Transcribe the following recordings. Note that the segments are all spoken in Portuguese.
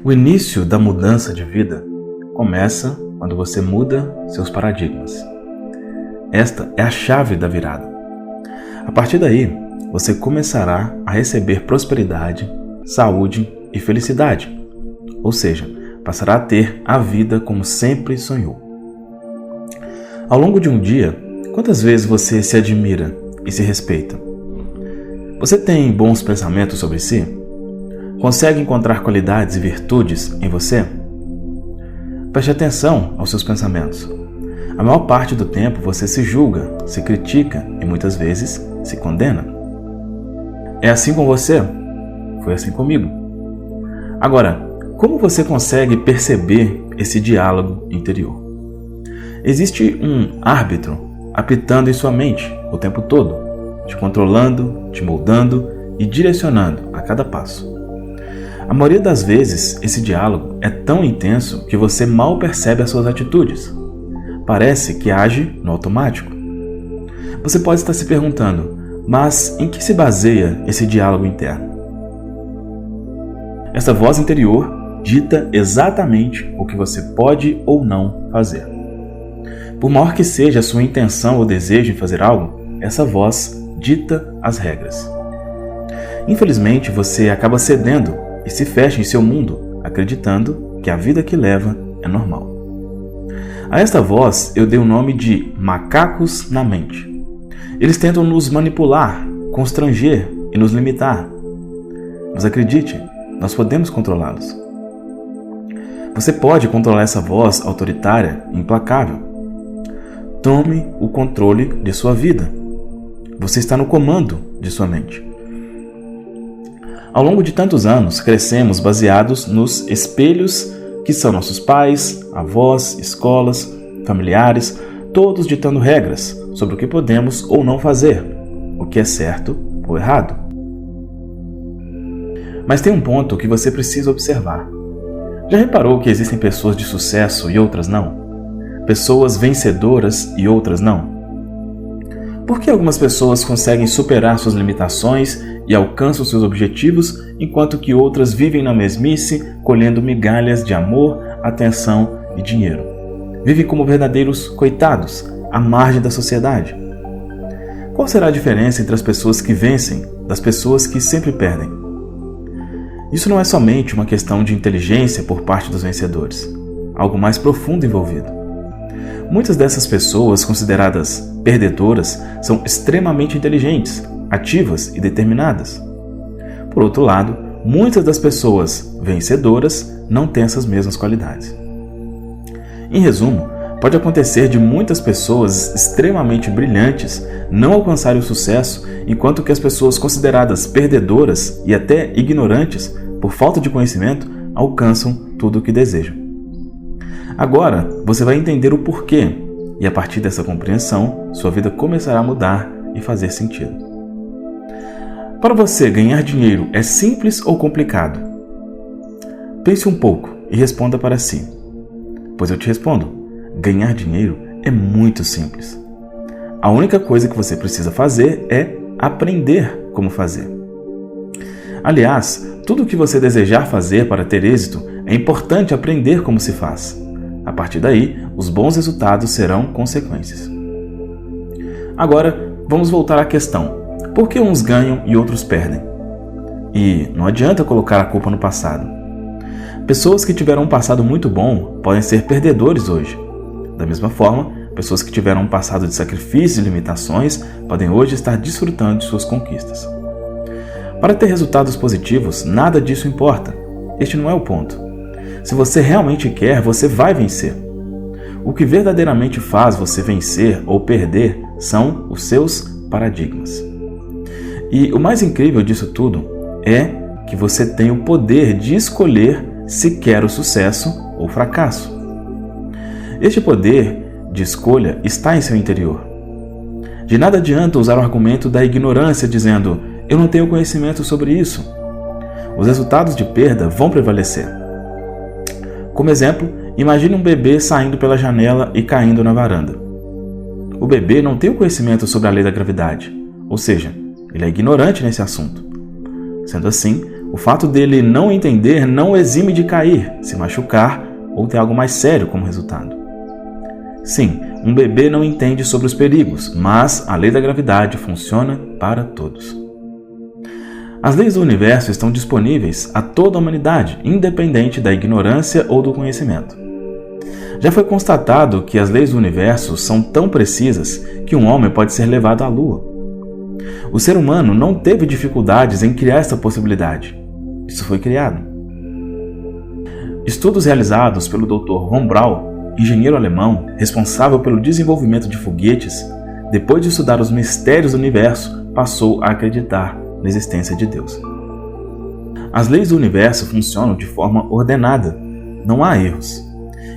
O início da mudança de vida começa quando você muda seus paradigmas. Esta é a chave da virada. A partir daí, você começará a receber prosperidade, saúde e felicidade. Ou seja, passará a ter a vida como sempre sonhou. Ao longo de um dia, quantas vezes você se admira e se respeita? Você tem bons pensamentos sobre si? Consegue encontrar qualidades e virtudes em você? Preste atenção aos seus pensamentos. A maior parte do tempo você se julga, se critica e muitas vezes se condena. É assim com você? Foi assim comigo. Agora, como você consegue perceber esse diálogo interior? Existe um árbitro apitando em sua mente o tempo todo, te controlando, te moldando e direcionando a cada passo. A maioria das vezes, esse diálogo é tão intenso que você mal percebe as suas atitudes. Parece que age no automático. Você pode estar se perguntando, mas em que se baseia esse diálogo interno? Essa voz interior dita exatamente o que você pode ou não fazer. Por maior que seja a sua intenção ou desejo em fazer algo, essa voz dita as regras. Infelizmente, você acaba cedendo e se fecha em seu mundo, acreditando que a vida que leva é normal. A esta voz eu dei o nome de macacos na mente. Eles tentam nos manipular, constranger e nos limitar. Mas acredite, nós podemos controlá-los. Você pode controlar essa voz autoritária e implacável. Tome o controle de sua vida. Você está no comando de sua mente. Ao longo de tantos anos, crescemos baseados nos espelhos que são nossos pais, avós, escolas, familiares, todos ditando regras sobre o que podemos ou não fazer, o que é certo ou errado. Mas tem um ponto que você precisa observar. Já reparou que existem pessoas de sucesso e outras não? Pessoas vencedoras e outras não? Por que algumas pessoas conseguem superar suas limitações e alcançam seus objetivos, enquanto que outras vivem na mesmice, colhendo migalhas de amor, atenção e dinheiro? Vivem como verdadeiros coitados, à margem da sociedade. Qual será a diferença entre as pessoas que vencem das pessoas que sempre perdem? Isso não é somente uma questão de inteligência por parte dos vencedores, algo mais profundo envolvido. Muitas dessas pessoas consideradas perdedoras são extremamente inteligentes, ativas e determinadas. Por outro lado, muitas das pessoas vencedoras não têm essas mesmas qualidades. Em resumo, pode acontecer de muitas pessoas extremamente brilhantes não alcançarem o sucesso, enquanto que as pessoas consideradas perdedoras e até ignorantes, por falta de conhecimento, alcançam tudo o que desejam. Agora, você vai entender o porquê, e a partir dessa compreensão, sua vida começará a mudar e fazer sentido. Para você, ganhar dinheiro é simples ou complicado? Pense um pouco e responda para si. Pois eu te respondo, ganhar dinheiro é muito simples. A única coisa que você precisa fazer é aprender como fazer. Aliás, tudo o que você desejar fazer para ter êxito, é importante aprender como se faz. A partir daí, os bons resultados serão consequências. Agora, vamos voltar à questão. Por que uns ganham e outros perdem? E não adianta colocar a culpa no passado. Pessoas que tiveram um passado muito bom podem ser perdedores hoje. Da mesma forma, pessoas que tiveram um passado de sacrifícios e limitações podem hoje estar desfrutando de suas conquistas. Para ter resultados positivos, nada disso importa. Este não é o ponto. Se você realmente quer, você vai vencer. O que verdadeiramente faz você vencer ou perder são os seus paradigmas. E o mais incrível disso tudo é que você tem o poder de escolher se quer o sucesso ou fracasso. Este poder de escolha está em seu interior. De nada adianta usar o argumento da ignorância dizendo: eu não tenho conhecimento sobre isso. Os resultados de perda vão prevalecer. Como exemplo, imagine um bebê saindo pela janela e caindo na varanda. O bebê não tem o conhecimento sobre a lei da gravidade, ou seja, ele é ignorante nesse assunto. Sendo assim, O fato dele não entender não o exime de cair, se machucar ou ter algo mais sério como resultado. Sim, um bebê não entende sobre os perigos, mas a lei da gravidade funciona para todos. As leis do universo estão disponíveis a toda a humanidade, independente da ignorância ou do conhecimento. Já foi constatado que as leis do universo são tão precisas que um homem pode ser levado à Lua. O ser humano não teve dificuldades em criar essa possibilidade. Isso foi criado. Estudos realizados pelo Dr. von Braun, engenheiro alemão responsável pelo desenvolvimento de foguetes, depois de estudar os mistérios do universo, passou a acreditar na existência de Deus. As leis do universo funcionam de forma ordenada. Não há erros.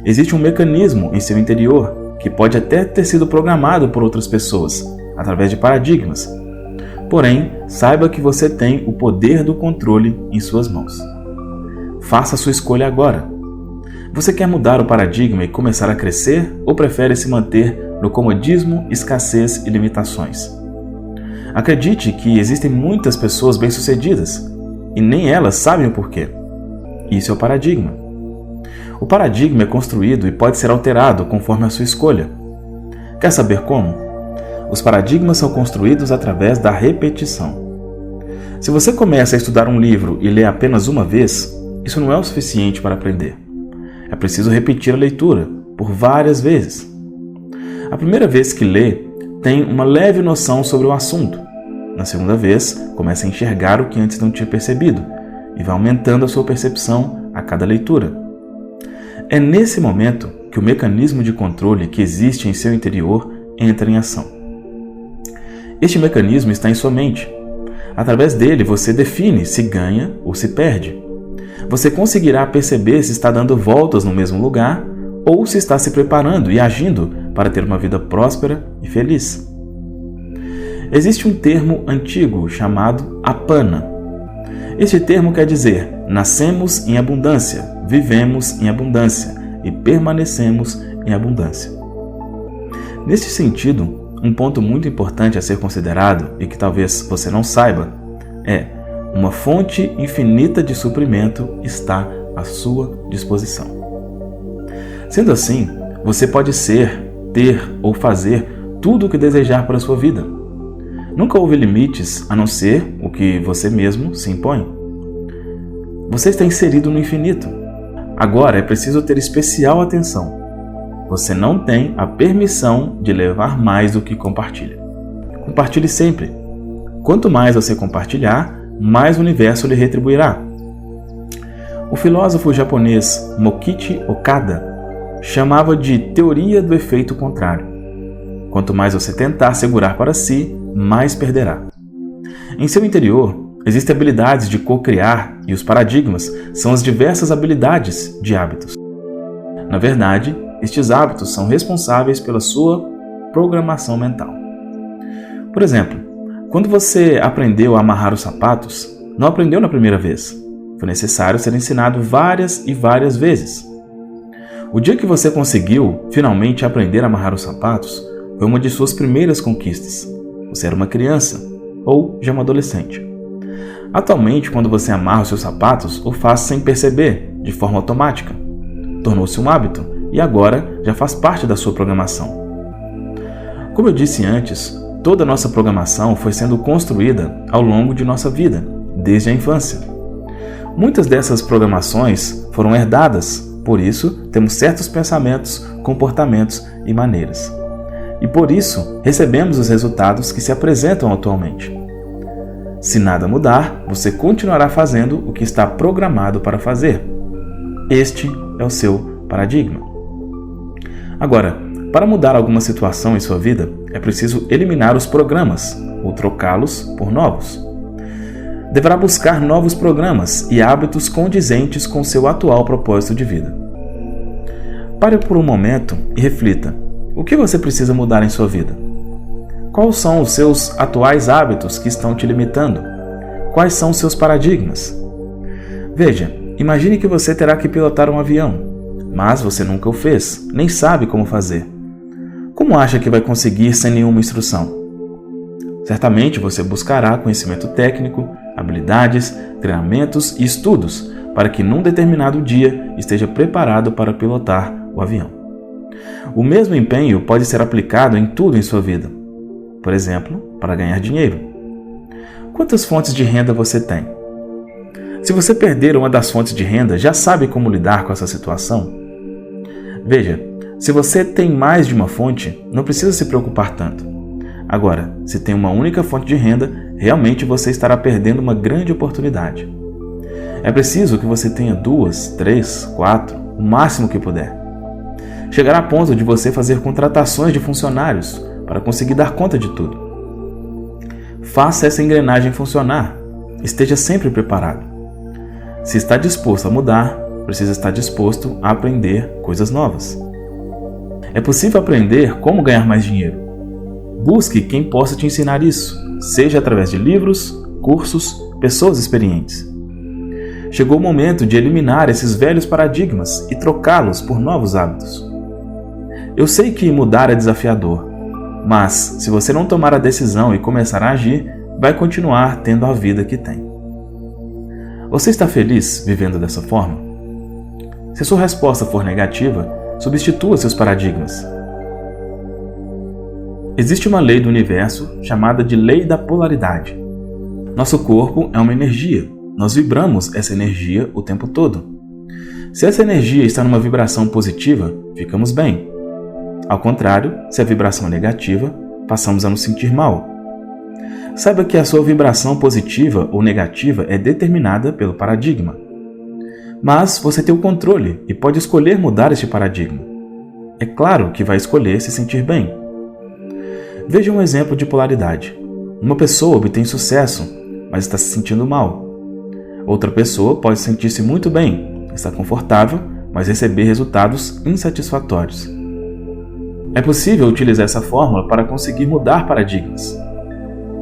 Existe um mecanismo em seu interior que pode até ter sido programado por outras pessoas, através de paradigmas. Porém, saiba que você tem o poder do controle em suas mãos. Faça a sua escolha agora. Você quer mudar o paradigma e começar a crescer ou prefere se manter no comodismo, escassez e limitações? Acredite que existem muitas pessoas bem-sucedidas e nem elas sabem o porquê. Isso é o paradigma. O paradigma é construído e pode ser alterado conforme a sua escolha. Quer saber como? Os paradigmas são construídos através da repetição. Se você começa a estudar um livro e lê apenas uma vez, isso não é o suficiente para aprender. É preciso repetir a leitura por várias vezes. A primeira vez que lê, tem uma leve noção sobre o assunto. Na segunda vez, começa a enxergar o que antes não tinha percebido e vai aumentando a sua percepção a cada leitura. É nesse momento que o mecanismo de controle que existe em seu interior entra em ação. Este mecanismo está em sua mente. Através dele, você define se ganha ou se perde. Você conseguirá perceber se está dando voltas no mesmo lugar ou se está se preparando e agindo para ter uma vida próspera e feliz. Existe um termo antigo chamado apana. Este termo quer dizer: nascemos em abundância, vivemos em abundância e permanecemos em abundância. Neste sentido, um ponto muito importante a ser considerado e que talvez você não saiba é: uma fonte infinita de suprimento está à sua disposição. Sendo assim, você pode ser, ter ou fazer tudo o que desejar para a sua vida. Nunca houve limites a não ser o que você mesmo se impõe. Você está inserido no infinito. Agora é preciso ter especial atenção. Você não tem a permissão de levar mais do que compartilha. Compartilhe sempre. Quanto mais você compartilhar, mais o universo lhe retribuirá. O filósofo japonês Mokichi Okada chamava de teoria do efeito contrário. Quanto mais você tentar segurar para si, mais perderá. Em seu interior, existem habilidades de co-criar e os paradigmas são as diversas habilidades de hábitos. Na verdade, estes hábitos são responsáveis pela sua programação mental. Por exemplo, quando você aprendeu a amarrar os sapatos, não aprendeu na primeira vez. Foi necessário ser ensinado várias e várias vezes. O dia que você conseguiu finalmente aprender a amarrar os sapatos foi uma de suas primeiras conquistas. Você era uma criança ou já uma adolescente. Atualmente, quando você amarra os seus sapatos, o faz sem perceber, de forma automática. Tornou-se um hábito e agora já faz parte da sua programação. Como eu disse antes, toda a nossa programação foi sendo construída ao longo de nossa vida, desde a infância. Muitas dessas programações foram herdadas, por isso temos certos pensamentos, comportamentos e maneiras. E por isso recebemos os resultados que se apresentam atualmente. Se nada mudar, você continuará fazendo o que está programado para fazer. Este é o seu paradigma. Agora, para mudar alguma situação em sua vida, é preciso eliminar os programas ou trocá-los por novos. Deverá buscar novos programas e hábitos condizentes com seu atual propósito de vida. Pare por um momento e reflita: o que você precisa mudar em sua vida? Quais são os seus atuais hábitos que estão te limitando? Quais são os seus paradigmas? Veja, imagine que você terá que pilotar um avião, mas você nunca o fez, nem sabe como fazer. Como acha que vai conseguir sem nenhuma instrução? Certamente você buscará conhecimento técnico, habilidades, treinamentos e estudos para que num determinado dia esteja preparado para pilotar o avião. O mesmo empenho pode ser aplicado em tudo em sua vida. Por exemplo, para ganhar dinheiro. Quantas fontes de renda você tem? Se você perder uma das fontes de renda, já sabe como lidar com essa situação? Veja, se você tem mais de uma fonte, não precisa se preocupar tanto. Agora, se tem uma única fonte de renda, realmente você estará perdendo uma grande oportunidade. É preciso que você tenha 2, 3, 4, o máximo que puder. Chegará a ponto de você fazer contratações de funcionários para conseguir dar conta de tudo. Faça essa engrenagem funcionar. Esteja sempre preparado. Se está disposto a mudar, precisa estar disposto a aprender coisas novas. É possível aprender como ganhar mais dinheiro. Busque quem possa te ensinar isso, seja através de livros, cursos, pessoas experientes. Chegou o momento de eliminar esses velhos paradigmas e trocá-los por novos hábitos. Eu sei que mudar é desafiador, mas se você não tomar a decisão e começar a agir, vai continuar tendo a vida que tem. Você está feliz vivendo dessa forma? Se sua resposta for negativa, substitua seus paradigmas. Existe uma lei do universo chamada de lei da polaridade. Nosso corpo é uma energia. Nós vibramos essa energia o tempo todo. Se essa energia está numa vibração positiva, ficamos bem. Ao contrário, se a vibração é negativa, passamos a nos sentir mal. Saiba que a sua vibração positiva ou negativa é determinada pelo paradigma. Mas você tem o controle e pode escolher mudar este paradigma. É claro que vai escolher se sentir bem. Veja um exemplo de polaridade. Uma pessoa obtém sucesso, mas está se sentindo mal. Outra pessoa pode sentir-se muito bem, está confortável, mas receber resultados insatisfatórios. É possível utilizar essa fórmula para conseguir mudar paradigmas.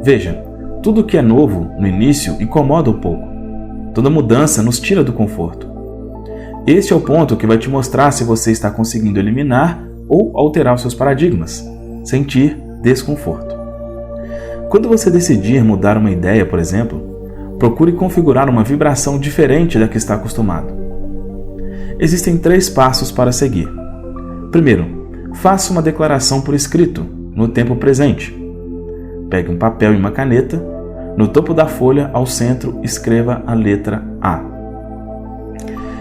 Veja, tudo que é novo no início incomoda um pouco. Toda mudança nos tira do conforto. Este é o ponto que vai te mostrar se você está conseguindo eliminar ou alterar os seus paradigmas. Sentir desconforto. Quando você decidir mudar uma ideia, por exemplo, procure configurar uma vibração diferente da que está acostumado. Existem 3 passos para seguir. Primeiro, faça uma declaração por escrito, no tempo presente. Pegue um papel e uma caneta. No topo da folha, ao centro, escreva a letra A.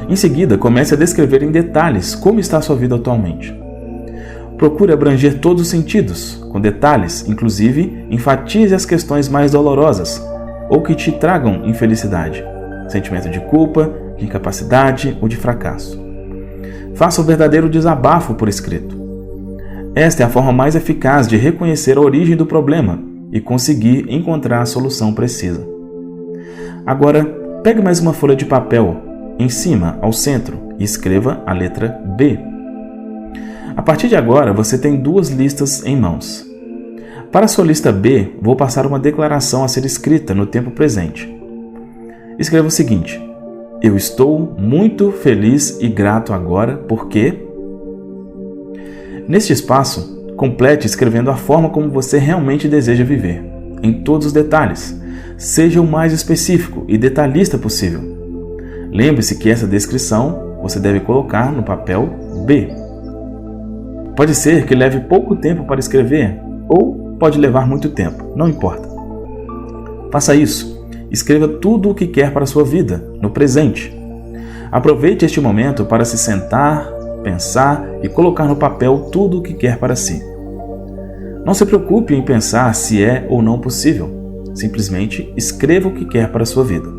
Em seguida, comece a descrever em detalhes como está a sua vida atualmente. Procure abranger todos os sentidos, com detalhes, inclusive enfatize as questões mais dolorosas ou que te tragam infelicidade, sentimento de culpa, de incapacidade ou de fracasso. Faça o verdadeiro desabafo por escrito. Esta é a forma mais eficaz de reconhecer a origem do problema e conseguir encontrar a solução precisa. Agora, pegue mais uma folha de papel, em cima, ao centro, e escreva a letra B. A partir de agora, você tem 2 listas em mãos. Para a sua lista B, vou passar uma declaração a ser escrita no tempo presente. Escreva o seguinte: eu estou muito feliz e grato agora porque... Neste espaço, complete escrevendo a forma como você realmente deseja viver, em todos os detalhes. Seja o mais específico e detalhista possível. Lembre-se que essa descrição você deve colocar no papel B. Pode ser que leve pouco tempo para escrever, ou pode levar muito tempo, não importa. Faça isso. Escreva tudo o que quer para a sua vida, no presente. Aproveite este momento para se sentar, pensar e colocar no papel tudo o que quer para si. Não se preocupe em pensar se é ou não possível. Simplesmente escreva o que quer para a sua vida.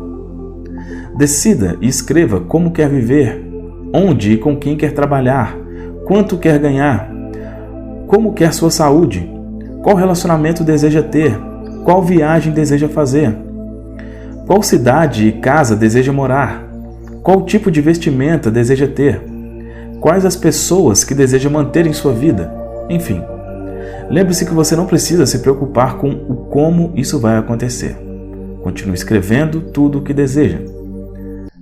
Decida e escreva como quer viver, onde e com quem quer trabalhar, quanto quer ganhar, como quer sua saúde, qual relacionamento deseja ter, qual viagem deseja fazer, qual cidade e casa deseja morar, qual tipo de vestimenta deseja ter, quais as pessoas que deseja manter em sua vida, enfim. Lembre-se que você não precisa se preocupar com o como isso vai acontecer. Continue escrevendo tudo o que deseja.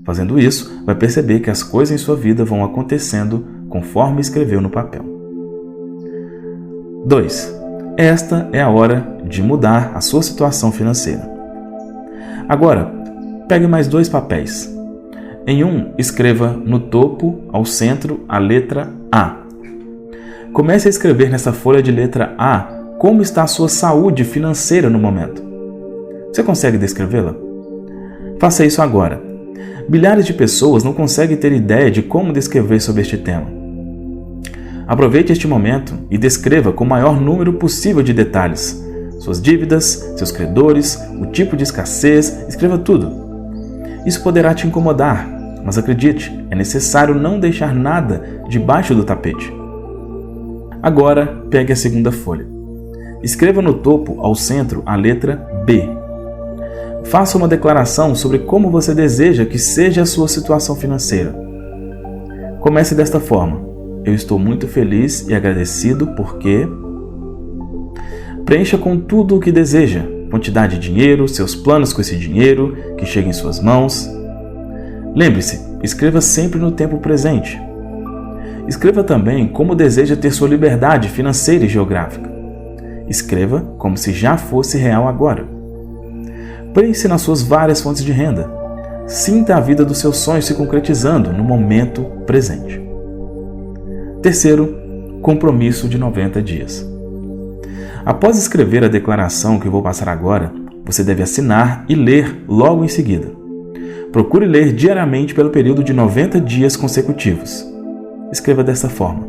Fazendo isso, vai perceber que as coisas em sua vida vão acontecendo conforme escreveu no papel. 2. Esta é a hora de mudar a sua situação financeira. Agora, Pegue mais 2 papéis. Em um, escreva no topo, ao centro, a letra A. Comece a escrever nessa folha de letra A como está a sua saúde financeira no momento. Você consegue descrevê-la? Faça isso agora. Milhares de pessoas não conseguem ter ideia de como descrever sobre este tema. Aproveite este momento e descreva com o maior número possível de detalhes. Suas dívidas, seus credores, o tipo de escassez, escreva tudo. Isso poderá te incomodar, mas acredite, é necessário não deixar nada debaixo do tapete. Agora, pegue a segunda folha. Escreva no topo, ao centro, a letra B. Faça uma declaração sobre como você deseja que seja a sua situação financeira. Comece desta forma. Eu estou muito feliz e agradecido porque... Preencha com tudo o que deseja. Quantidade de dinheiro, seus planos com esse dinheiro, que chegue em suas mãos. Lembre-se, escreva sempre no tempo presente. Escreva também como deseja ter sua liberdade financeira e geográfica. Escreva como se já fosse real agora. Pense nas suas várias fontes de renda. Sinta a vida dos seus sonhos se concretizando no momento presente. Terceiro, compromisso de 90 dias. Após escrever a declaração que eu vou passar agora, você deve assinar e ler logo em seguida. Procure ler diariamente pelo período de 90 dias consecutivos. Escreva dessa forma.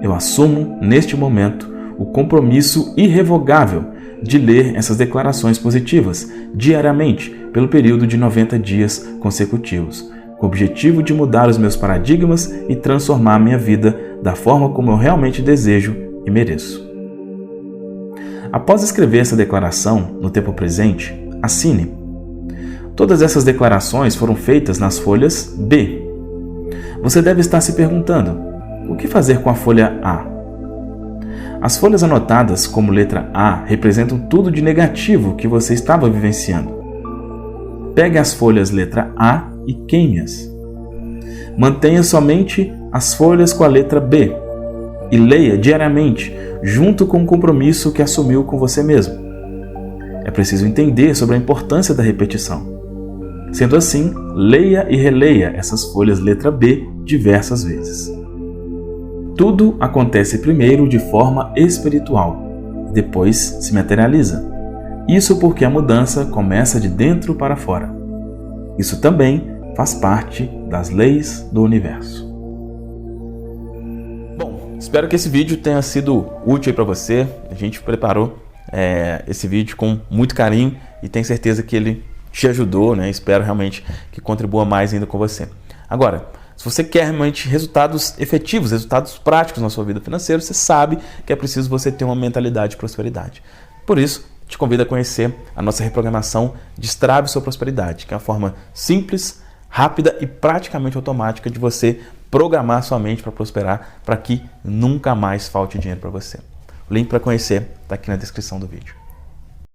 Eu assumo, neste momento, o compromisso irrevogável de ler essas declarações positivas diariamente pelo período de 90 dias consecutivos, com o objetivo de mudar os meus paradigmas e transformar a minha vida da forma como eu realmente desejo e mereço. Após escrever essa declaração no tempo presente, assine. Todas essas declarações foram feitas nas folhas B. Você deve estar se perguntando, o que fazer com a folha A? As folhas anotadas como letra A representam tudo de negativo que você estava vivenciando. Pegue as folhas letra A e queime-as. Mantenha somente as folhas com a letra B e leia diariamente, junto com o compromisso que assumiu com você mesmo. É preciso entender sobre a importância da repetição. Sendo assim, leia e releia essas folhas letra B diversas vezes. Tudo acontece primeiro de forma espiritual, depois se materializa. Isso porque a mudança começa de dentro para fora. Isso também faz parte das leis do universo. Bom, espero que esse vídeo tenha sido útil para você. A gente preparou esse vídeo com muito carinho e tenho certeza que ele te ajudou, né? Espero realmente que contribua mais ainda com você. Agora, se você quer realmente resultados efetivos, resultados práticos na sua vida financeira, você sabe que é preciso você ter uma mentalidade de prosperidade. Por isso, te convido a conhecer a nossa reprogramação Destrave Sua Prosperidade, que é uma forma simples, rápida e praticamente automática de você programar sua mente para prosperar, para que nunca mais falte dinheiro para você. O link para conhecer está aqui na descrição do vídeo.